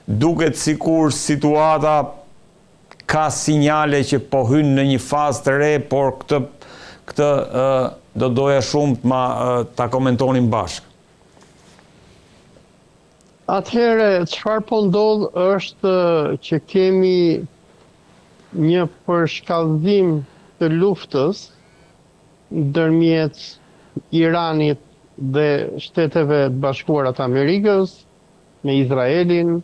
duket sikur situata ka sinjale që po hyn në një fazë të re, por këtë do doja shumë ta komentonim bashkë. Atëherë, çfarë po ndodh është që kemi një përshkallëzim të luftës ndërmjet Iranit dhe Shteteve të Bashkuara të Amerikës, me Izraelin,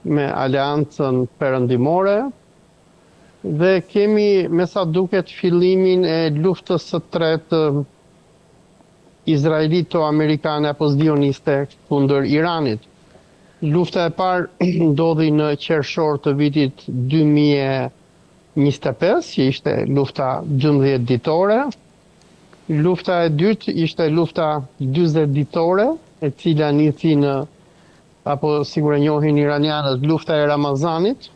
me Aleancën Perëndimore, dhe kemi me sa duket fillimin e luftës së tretë izraelito-amerikane apo zioniste kundër Iranit. Lufta e parë ndodhi në qershor të vitit 2025, që ishte lufta 12 ditore. Lufta e dytë ishte lufta 40 ditore, e cila nisi apo sigur e njohin iranianët, lufta e Ramazanit,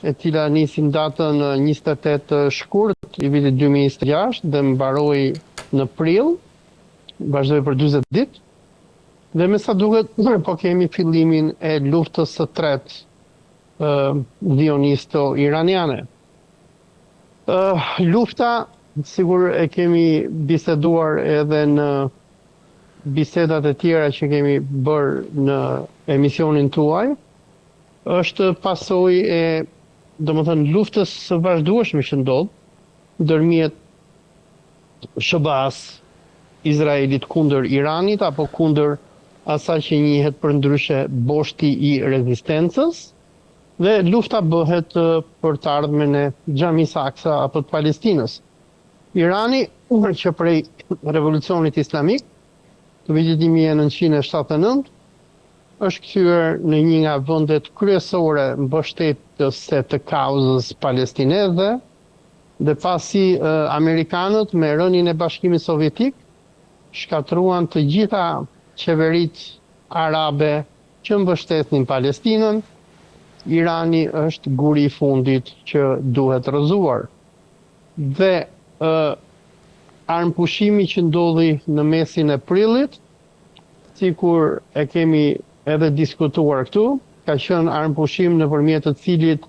e cila nisi në datën 28 shkurt i vitit 2026 dhe mbaroi në prill, vazhdoi për 40 ditë. Dhe me sa duket, po kemi fillimin e luftës së tretë zionisto-iraniane. Lufta, sigur e kemi biseduar edhe në bisedat e tjera që kemi bërë në emisionin tuaj, është pasojë e, domethënë, luftës së vazhdueshme që ndodh ndërmjet SBA-s Izraelit kundër Iranit apo kundër asaj që njihet përndryshe boshti i rezistencës, dhe lufta bëhet për të ardhmen e Xhamisë Aksa apo të Palestinës. Irani, që prej revolucionit islamik të vitit 1979, është kthyer në një nga vendet kryesore mbështetëse të kauzës palestineze, dhe pasi amerikanët me rënien e Bashkimit Sovjetik shkatruan të gjitha qeverit arabe që mbështetnin Palestinën, Irani është guri i fundit që duhet rrëzuar. Dhe armpushimi që ndodhi në mesin e prillit, sikur e kemi edhe diskutuar këtu, ka qenë armpushim nëpërmjet të cilit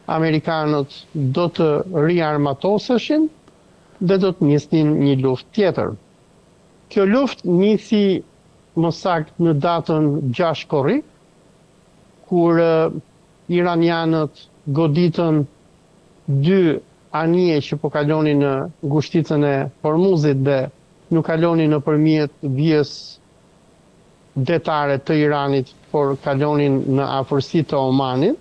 amerikanët do të riarmatoseshin dhe do të nisnin një luftë tjetër. Kjo luftë nisi më saktë në datën 6 korrik, kur iranianët goditën 2 anije që po kalonin në ngushticën e Hormuzit dhe nuk kalonin nëpërmjet vijës detare të Iranit, por kalonin në afërsi të Omanit,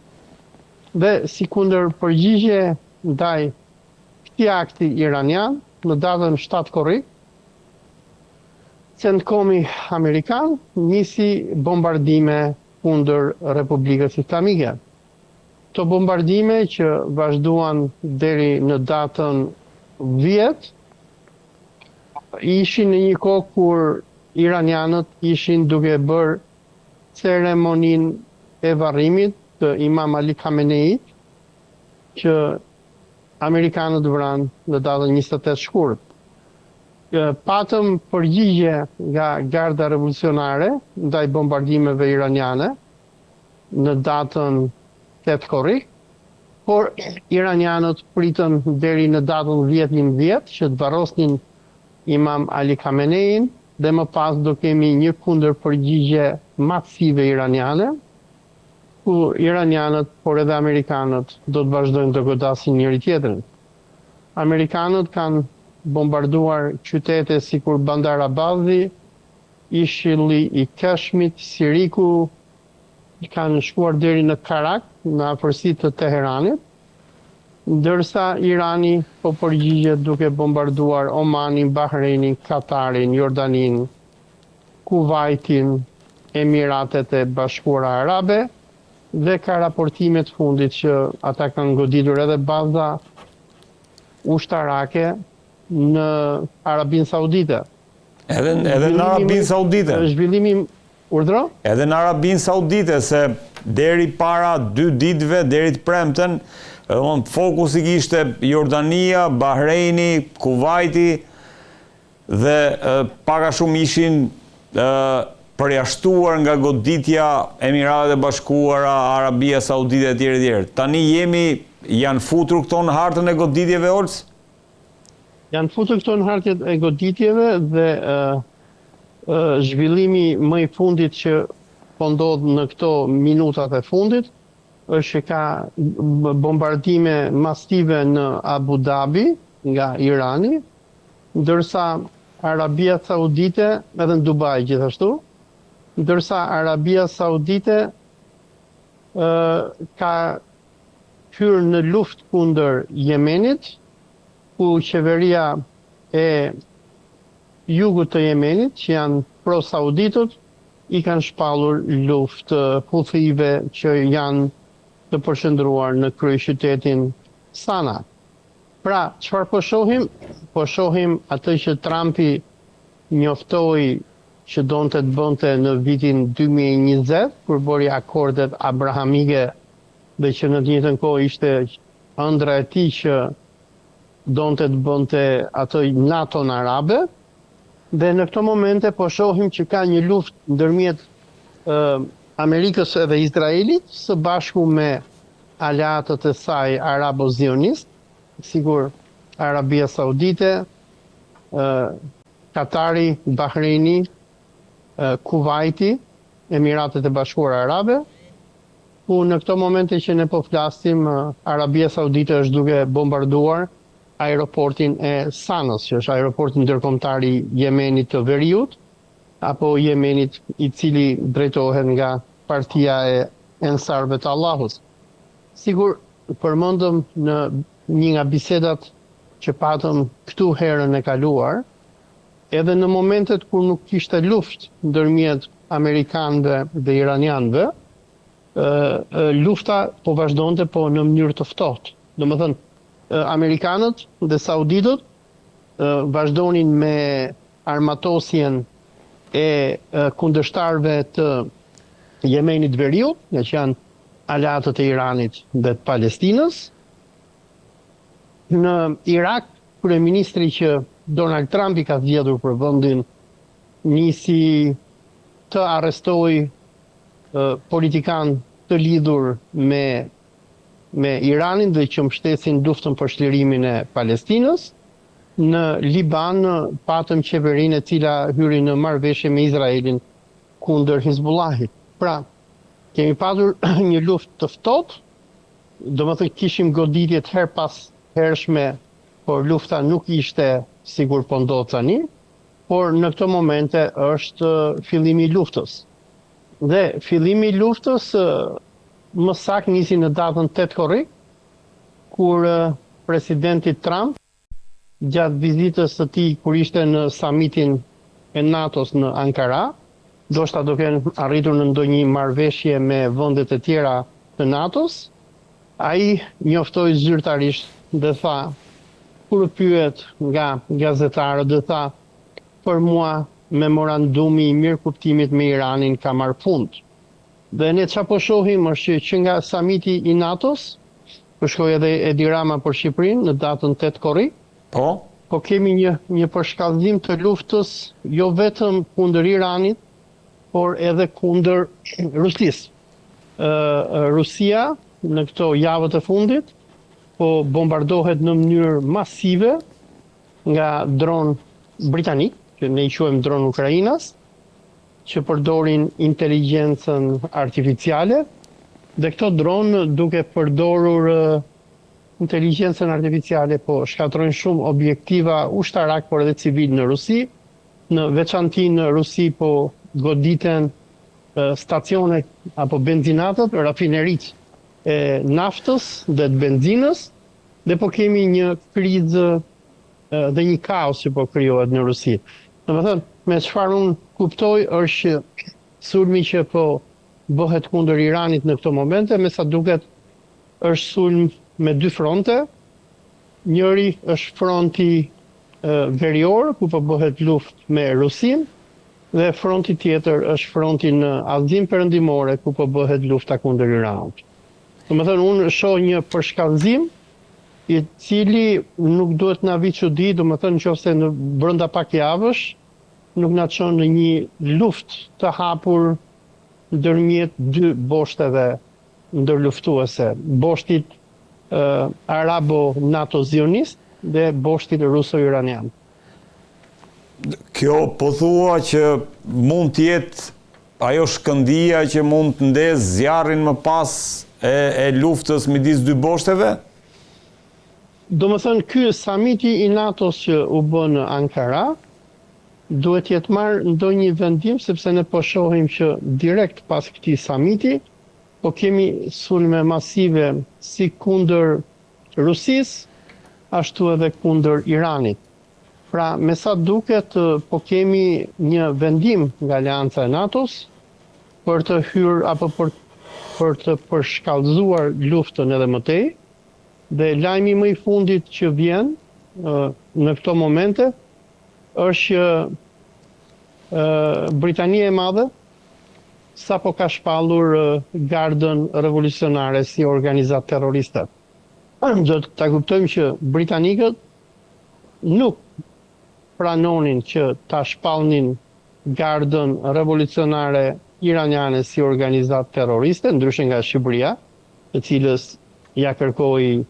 dhe si kundër përgjigje ndaj këtij akti iranian, në datën 7 korrik, Centkomi Amerikan nisi bombardime kundër Republikës Islamike. Këto bombardime që vazhduan deri në datën 10, ishin në një kohë kur iranianët ishin duke bërë ceremoninë e varrimit të Imam Ali Khameneit, që amerikanët vranë në datën 28 shkurt. Patëm përgjigje nga garda revolucionare ndaj bombardimeve iraniane në datën 8 korrik, por iranianët pritën deri në datën 10-11 që të varrosnin Imam Ali Khamenein, dhe më pas do kemi një kundërpërgjigje masive iraniane, ku iranianët, por edhe amerikanët, do të vazhdojnë të godasin njëri tjetrin. Amerikanët kanë bombarduar qytete sikur Bandar Abbasi, Ishilli i Keshmit, Siriku, kanë shkuar deri në Karak, në afërsi të Teheranit, ndërsa Irani po përgjigjet duke bombarduar Omanin, Bahreinin, Katarin, Jordanin, Kuvajtin, Emiratet e Bashkuara Arabe, dhe ka raportimet fundit që ata kanë goditur edhe baza ushtarake në Arabinë Saudite. Edhe në Arabinë Saudite. Zhvillimi urdhro? Edhe në Arabinë Saudite, se deri para 2 ditëve, deri të premten, fokusi kishte Jordania, Bahreini, Kuvajti, dhe paka shumë ishin përjashtuar nga goditja Emiratet e Bashkuara, Arabia Saudite e tjerë e tjerë. Tani janë futur këto në hartën e goditjeve, Olës? Janë futur këto në hartën e goditjeve dhe zhvillimi më i fundit që po ndodh në këto minutat e fundit është që ka bombardime masive në Abu Dhabi nga Irani, ndërsa Arabia Saudite, edhe në Dubai gjithashtu, ndërsa Arabia Saudite ka hyrë në luftë kundër Yemenit, ku qeveria e jugut të Yemenit, që janë pro-sauditët, i kanë shpallur luftë Huthive që janë të përshëndruar në kryeqytetin Sana. Pra, çfarë po shohim? Po shohim atë që Trumpi njoftoi që donte të bënte në vitin 2020, kur bëri akordet abrahamike dhe që në të njëjtën kohë ishte ëndra e tij që donte të bënte atë NATO-n arabe. Dhe në këto momente po shohim që ka një luftë ndërmjet Amerikës edhe Izraelit, së bashku me aleatët e saj arabo-zionist, sigur Arabia Saudite, Katari, Bahreini, Kuwaiti, Emiratet e Bashkuara Arabe, ku në këto momente që ne po flasim, Arabia Saudite është duke bombarduar aeroportin e Sanës, që është aeroporti ndërkombëtar i Yemenit të Veriut, apo Yemenit i cili drejtohet nga partia e Ensarëve të Allahut. Sigur, përmendëm në një nga bisedat që patëm këtu herën e kaluar, edhe në momentet kur nuk kishte luftë ndërmjet amerikanëve dhe iranianëve, lufta po vazhdonte po në mënyrë të ftohtë. Domethënë, amerikanët dhe sauditët vazhdonin me armatosjen e kundërshtarëve të Yemenit Veriut, që janë aleatët e Iranit dhe të Palestinës. Në Irak, kryeministri që Donald Trump i ka zgjedhur për vendin, nisi të arrestoi politikan të lidhur me Iranin dhe që mbështesin luftën për shlirimin e Palestinës. Në Liban patëm qeverinë e cila hyri në marrëveshje me Izraelin kundër Hizbullahit. Pra, kemi patur një luftë të ftohtë, domethënë kishim goditjet her pas hershme, por lufta nuk ishte sigur po ndodh tani, por në këto momente është fillimi i luftës. Dhe fillimi i luftës më saktë nisi në datën 8 korrik, kur presidenti Trump, gjatë vizitës së tij kur ishte në samitin e NATO-s në Ankara, ndoshta do kenë arritur në ndonjë marrëveshje me vendet e tjera të NATO-s, ai njoftoi zyrtarisht dhe tha, kur u pyet nga gazetarët, dhe tha, për mua memorandumi i mirëkuptimit me Iranin ka marrë fund. Dhe ne çfarë po shohim është që nga samiti i NATO-s, po shkoi edhe Edi Rama për Shqipërinë në datën 8 korrik, po kemi një përshkallëzim të luftës jo vetëm kundër Iranit, por edhe kundër Rusisë. Rusia në këto javët e fundit po bombardohet në mënyrë masive nga dron britanik, që ne i quajmë dron Ukrainas, që përdorin inteligjencën artificiale, dhe këto dronë duke përdorur inteligjencën artificiale po shkatrojnë shumë objektiva ushtarak, por edhe civil në Rusi. Në veçanti në Rusi po goditen stacione apo benzinatët, rafineritë e naftës dhe të benzinës, dhe po kemi një krizë dhe një kaos që po krijohet në Rusi. Domethënë, me çfarë unë kuptoj është që sulmi që po bëhet kundër Iranit në këto momente, me sa duket është sulm me dy fronte. Njëri është fronti verior, ku po bëhet luftë me Rusin, dhe fronti tjetër është fronti në Azinë Perëndimore, ku po bëhet lufta kundër Iranit. Domethënë, unë shoh një përshkallëzim i cili nuk duhet na vi çudi, domethënë nëse në brenda pak javësh nuk na çon në një luftë të hapur ndërmjet dy boshteve ndërluftuese, boshtit arabo-NATO-zionist dhe boshtit ruso-iranian. Kjo po thua që mund të jetë ajo shkëndija që mund të ndezë zjarrin më pas e luftës midis dy boshteve? Do më thënë, ky samiti i NATO-s që u bë në Ankara, duhet jetë marrë ndonjë vendim, sepse ne po shohim që direkt pas këtij samiti, po kemi sulme masive si kundër Rusisë, ashtu edhe kundër Iranit. Pra, me sa duket, po kemi një vendim nga Aleanca e NATO-s për të hyrë apo për të përshkallëzuar luftën edhe më tej, dhe lajmi më i fundit që vjen në këto momente është që Britania e Madhe sapo ka shpallur Gardën Revolucionare si organizatë terroriste. Do ta kuptojmë që britanikët nuk pranonin që ta shpallnin Gardën Revolucionare iraniane si organizatë terroriste, ndryshe nga Shqipëria, të cilës ja kërkoi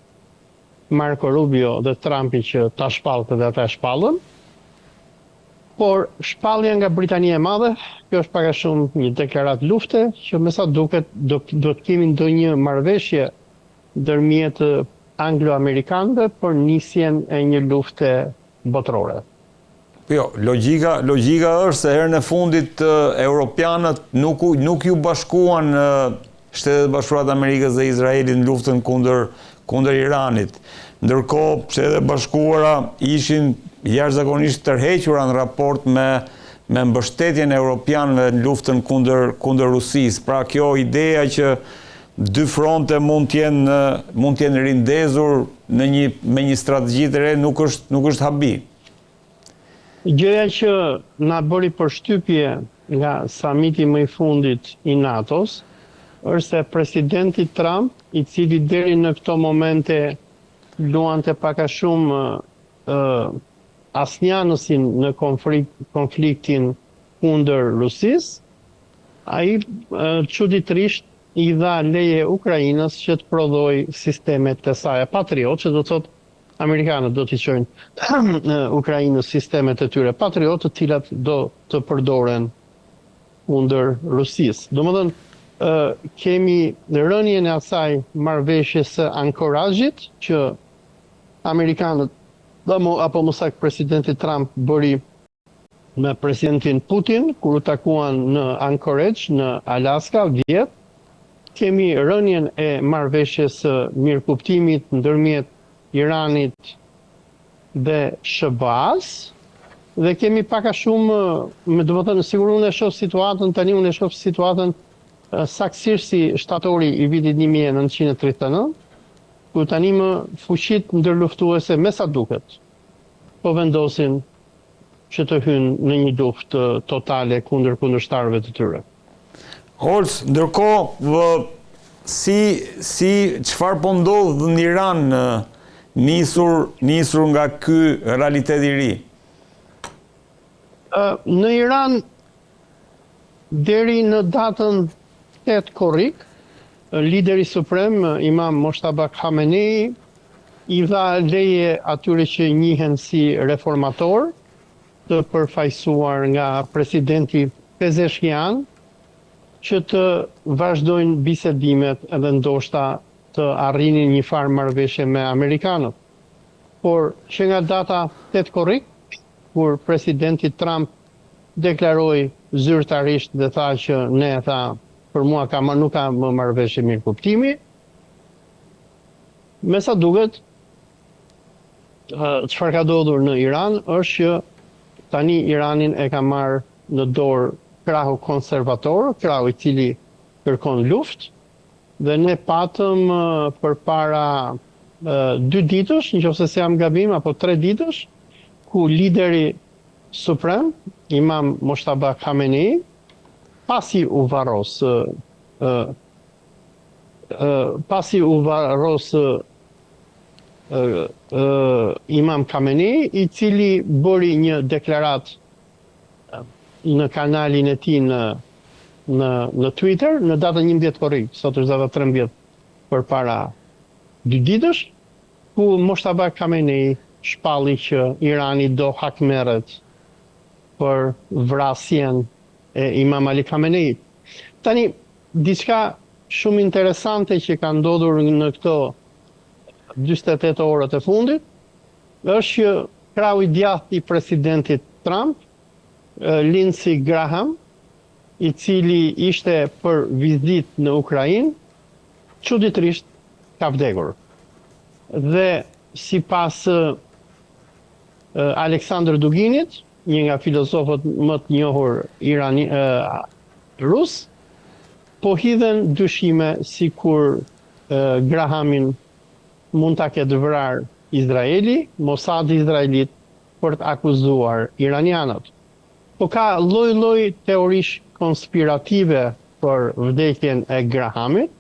Marco Rubio dhe Trumpi që ta shpallte dhe ata shpallën. Por shpallja nga Britania e Madhe, kjo është pak a shumë një deklaratë lufte që me sa duket do të kemi ndonjë marrëveshje ndërmjet anglo-amerikanëve për nisjen e një lufte botërore. Jo, logjika është se herën e fundit europianët nuk ju bashkuan Shtetet Bashkuara të Amerikës dhe Izraelit në luftën kundër Iranit. Ndërkohë, Shtetet Bashkuara ishin jashtëzakonisht tërhequra në raport me mbështetjen e europianëve në luftën kundër Rusisë. Pra kjo ideja që dy fronte mund të jenë rindezur me një strategji të re nuk është habi. Gjëja që na bëri përshtypje nga samiti më i fundit i NATO-s është se presidenti Trump, i cili deri në këto momente luante pak a shumë asnjanësin në konfliktin kundër Rusisë, ai çuditërisht i dha leje Ukrainës që të prodhoj sistemet e saj Patriot, që do të thotë amerikanët do t'i çojnë Ukrainës sistemet e tyre Patriot, të cilat do të përdoren kundër Rusisë. Domethënë, kemi rënien e asaj marrëveshjes së ankorazhit që amerikanët apo më saktë presidenti Trump bëri me presidentin Putin kur u takuan në Anchorage në Alaska 10. Kemi rënien e marrëveshjes së mirëkuptimit ndërmjet Iranit dhe SBA-s, dhe kemi pak a shumë, do të thënë, sigur unë e shoh situatën tani, unë e shoh situatën saktësisht si shtatori i vitit 1939, ku tani më fuqitë ndërluftuese me sa duket po vendosin që të hynë në një luftë totale kundër kundërshtarëve të tyre. Holc, ndërkohë, çfarë po ndodh në Iran nisur nga ky realitet i ri? Në Iran deri në datën 8 korrik, lideri suprem, Imam Moshtaba Khamenei, i dha leje atyre që njihen si reformator, të përfaqësuar nga presidenti Pezeshkian, që të vazhdojnë bisedimet edhe ndoshta të arrinin një farë marrëveshje me amerikanët. Por që nga data 8 korrik, kur presidenti Trump deklaroi zyrtarisht dhe tha që për mua nuk ka më marrëveshje mirëkuptimi, me sa duket, çfarë ka ndodhur në Iran është që tani Iranin e ka marrë në dorë krahu konservator, krahu i cili kërkon luftë, dhe ne patëm përpara 2 ditësh, nëse jam gabim, apo 3 ditësh, ku lideri suprem, Imam Moshtaba Khamenei, pasi u varros Imam Khamenei, i cili bëri një deklaratë në kanalin e tij në Twitter në datën 11 korrik, sot është data 13 përpara 2 ditësh, ku Moshtaba Khamenei shpalli që Irani do hakmerret për vrasjen e Imam Ali Khamenei. Tani, diçka shumë interesante që ka ndodhur në këto 48 orët e fundit, është që krau i djathtë i presidentit Trump, Lindsey Graham, i cili ishte për vizitë në Ukrainë, çuditërisht ka vdekur. Dhe sipas Aleksandr Duginit, një nga filozofët më të njohur rus, po hidhen dyshime sikur Grahamin mund ta ketë vrarë Izraeli, Mossadi izraelit për të akuzuar iranianët. Po ka lloj-lloj teorish konspirative për vdekjen e Grahamit.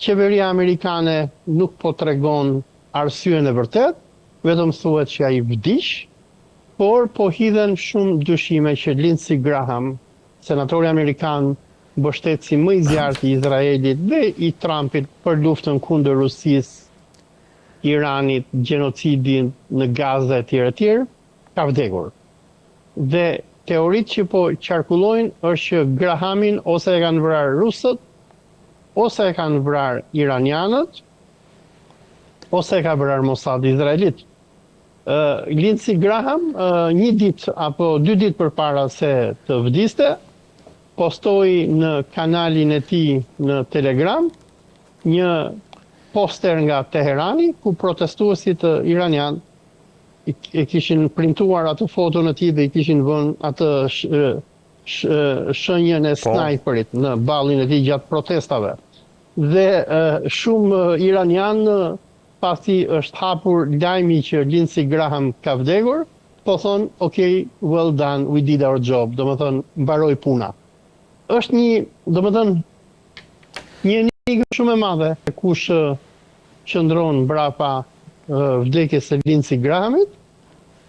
Qeveria amerikane nuk po tregon arsyen e vërtet, vetëm thuhet që ai vdiq, por po hidhen shumë dyshime që Lindsey Graham, senatori amerikan, mbështetësi më i zjarrt i Izraelit dhe i Trumpit për luftën kundër Rusisë, Iranit, gjenocidin në Gaza e tjerë, ka vdekur. Dhe teoritë që po qarkullojnë është që Grahamin ose e kanë vrarë rusët, ose e kanë vrarë iranianët, ose e ka vrarë Mossadi izraelit. Lindsey Graham, një ditë apo 2 ditë përpara se të vdiste, postoi në kanalin e tij në Telegram një poster nga Teherani, ku protestuesit iranian e kishin printuar atë foton e tij dhe i kishin vënë atë shenjën e snajperit në ballin e tij gjatë protestave. Dhe shumë iranian, pasi është hapur lajmi që Lindsey Graham ka vdekur, po thonë, okay, well done, we did our job, domethënë mbaroi puna. Është një enigmë shumë e madhe kush qëndron mbrapa vdekjes së Lindsey Grahamit,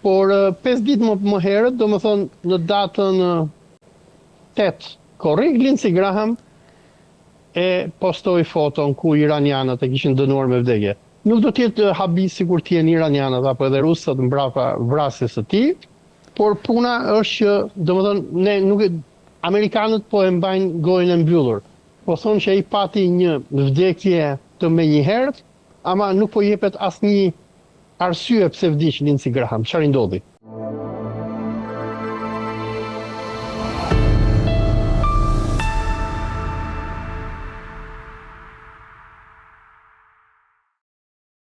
por 5 ditë më herët, domethënë në datën 8 korrik, Lindsey Graham e postoi foton ku iranianët e kishin dënuar me vdekje. Nuk do të jetë habi sikur të jenë iranianët apo edhe rusët mbrapa vrasjes së tij, por puna është që domethënë ne nuk amerikanët po e mbajnë gojën e mbyllur. Po thonë që ai pati një vdekje të menjëherët, ama nuk po jepet asnjë arsye pse vdiq Lindsey Graham. Çfarë ndodhi?